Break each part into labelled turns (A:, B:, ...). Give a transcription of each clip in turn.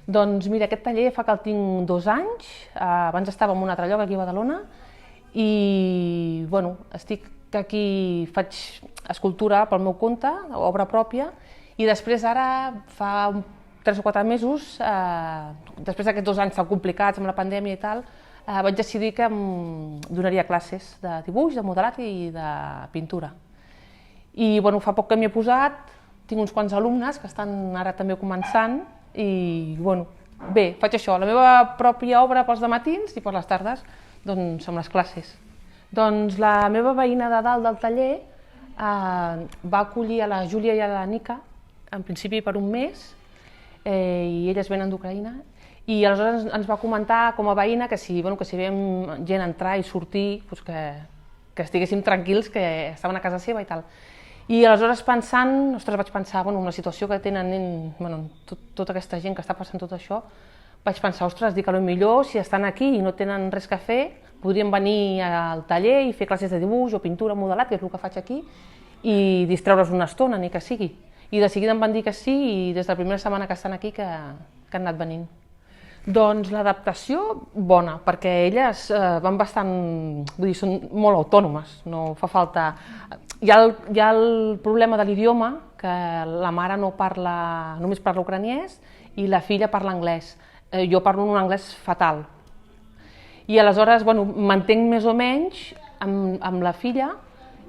A: Doncs mira, aquest taller fa que el tinc 2 anys, abans estava en un altre lloc aquí a Badalona i bueno, estic aquí, faig escultura pel meu compte, obra pròpia, i després ara fa 3 o 4 mesos, després d'aquests 2 anys tan complicats amb la pandèmia i tal, vaig decidir que em donaria classes de dibuix, de modelat i de pintura. I bueno, fa poc que m'hi he posat, tinc uns quants alumnes que estan ara també començant i bueno, bé, faig això, la meva pròpia obra pels matins i per les tardes doncs amb les classes. Doncs la meva veïna de dalt del taller va acollir a la Júlia i a la Nica, en principi per un mes, i elles venen d'Ucraïna, i aleshores ens va comentar com a veïna que si veiem gent entrar i sortir, doncs que estiguéssim tranquils, que estaven a casa seva i tal. I aleshores pensant, ostres, vaig pensar, en la situació que tenen tota aquesta gent que està passant tot això, vaig pensar, ostres, dic, potser si estan aquí i no tenen res que fer, podrien venir al taller i fer classes de dibuix o pintura, modelat, que és el que faig aquí, i distreure's una estona, ni que sigui. I de seguida em van dir que sí i des de la primera setmana que estan aquí que han anat venint. Doncs l'adaptació, bona, perquè elles van bastant, vull dir, són molt autònomes, no fa falta... Hi ha el problema de l'idioma, que la mare no parla, només parla ucraniès i la filla parla anglès. Jo parlo un anglès fatal. I aleshores, m'entenc més o menys amb la filla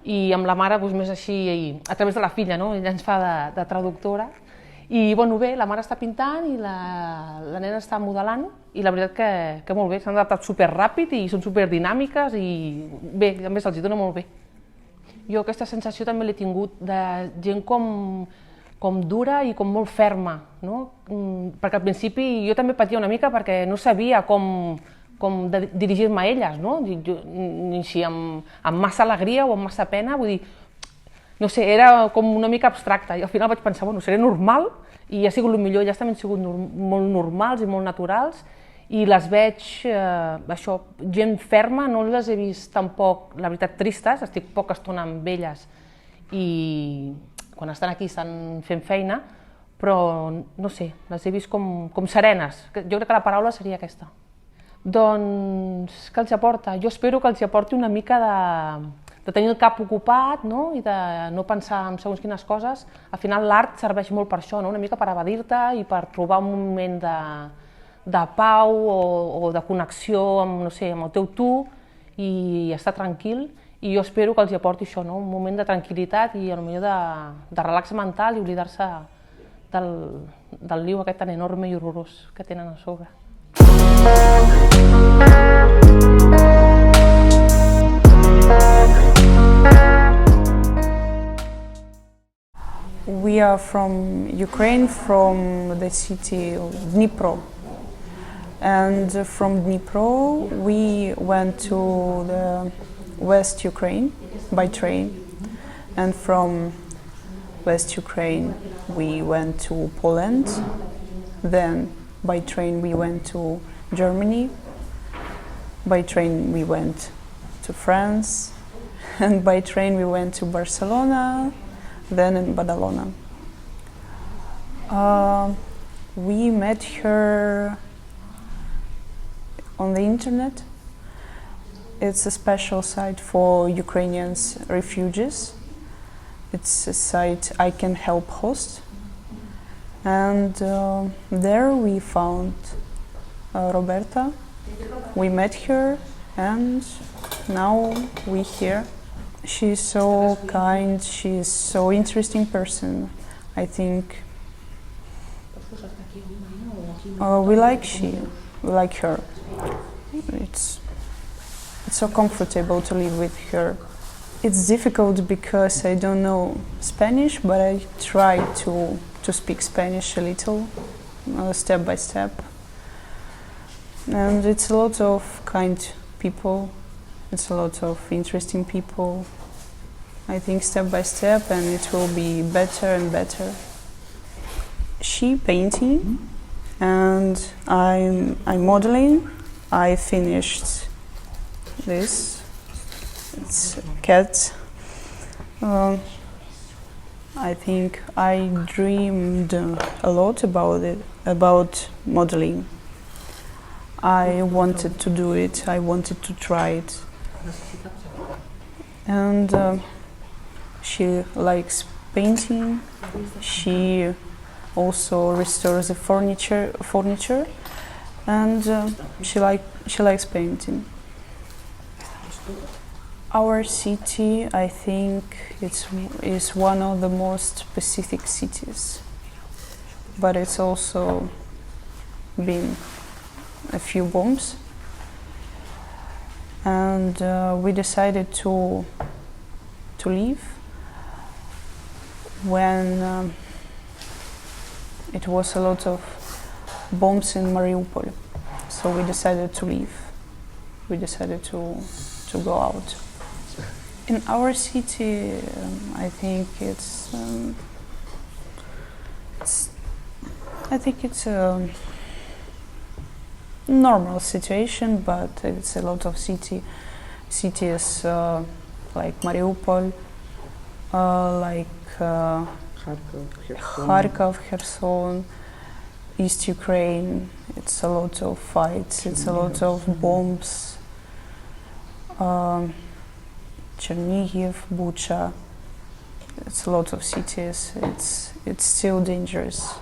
A: i amb la mare més així, a través de la filla, no? Ella ens fa de traductora. I bé, la mare està pintant i la nena està modelant i la veritat que molt bé, s'han adaptat superràpid i són superdinàmiques i bé, també se'ls dona molt bé. Jo aquesta sensació també l'he tingut de gent com dura i com molt ferma, no? Perquè al principi jo també patia una mica perquè no sabia com dirigir-me a elles, no? Ni si amb massa alegria o amb massa pena, vull dir, no sé, era com una mica abstracta i al final vaig pensar, seré normal i ha sigut el millor, elles també han sigut molt normals i molt naturals i les veig, gent ferma, no les he vist tampoc, la veritat, tristes, estic poca estona amb elles i quan estan aquí estan fent feina, però no sé, les he vist com serenes, jo crec que la paraula seria aquesta. Doncs, què els aporta? Jo espero que els aporti una mica de tenir el cap ocupat, no? I de no pensar en segons quines coses. Al final l'art serveix molt per això, no? Una mica per evadir-te i per trobar un moment de pau o de connexió amb el teu tu i estar tranquil. I jo espero que els aporti això, no? Un moment de tranquil·litat i potser de relax mental i oblidar-se del lío aquest tan enorme i horrorós que tenen a sobre.
B: We are from Ukraine, from the city of Dnipro. And from Dnipro we went to the West Ukraine by train. And from West Ukraine we went to Poland. Then by train we went to Germany. By train we went to France. And by train we went to Barcelona. Then in Badalona. We met her on the internet. It's a special site for Ukrainian refugees. It's a site I Can Help host. And there we found Roberta. We met her and now we're here. She's so kind, she's so interesting person. I think we like her. It's so comfortable to live with her. It's difficult because I don't know Spanish, but I try to speak Spanish a little, step by step. And it's a lot of kind people. It's a lot of interesting people. I think step by step, and it will be better and better. She painting, and I'm modeling. I finished this. It's a cat. I think I dreamed a lot about it, about modeling. I wanted to do it, I wanted to try it. And she likes painting. She also restores the furniture, and she likes painting. Our city, I think, is one of the most Pacific cities, but it's also been a few bombs, and we decided to leave when it was a lot of bombs in Mariupol. So we decided to leave. We decided to go out. In our city, I think it's a normal situation, but it's a lot of cities like Mariupol, like Kharkov, Kherson, East Ukraine. It's a lot of fights. It's a lot of bombs. Chernihiv, Bucha. It's a lot of cities. It's still dangerous.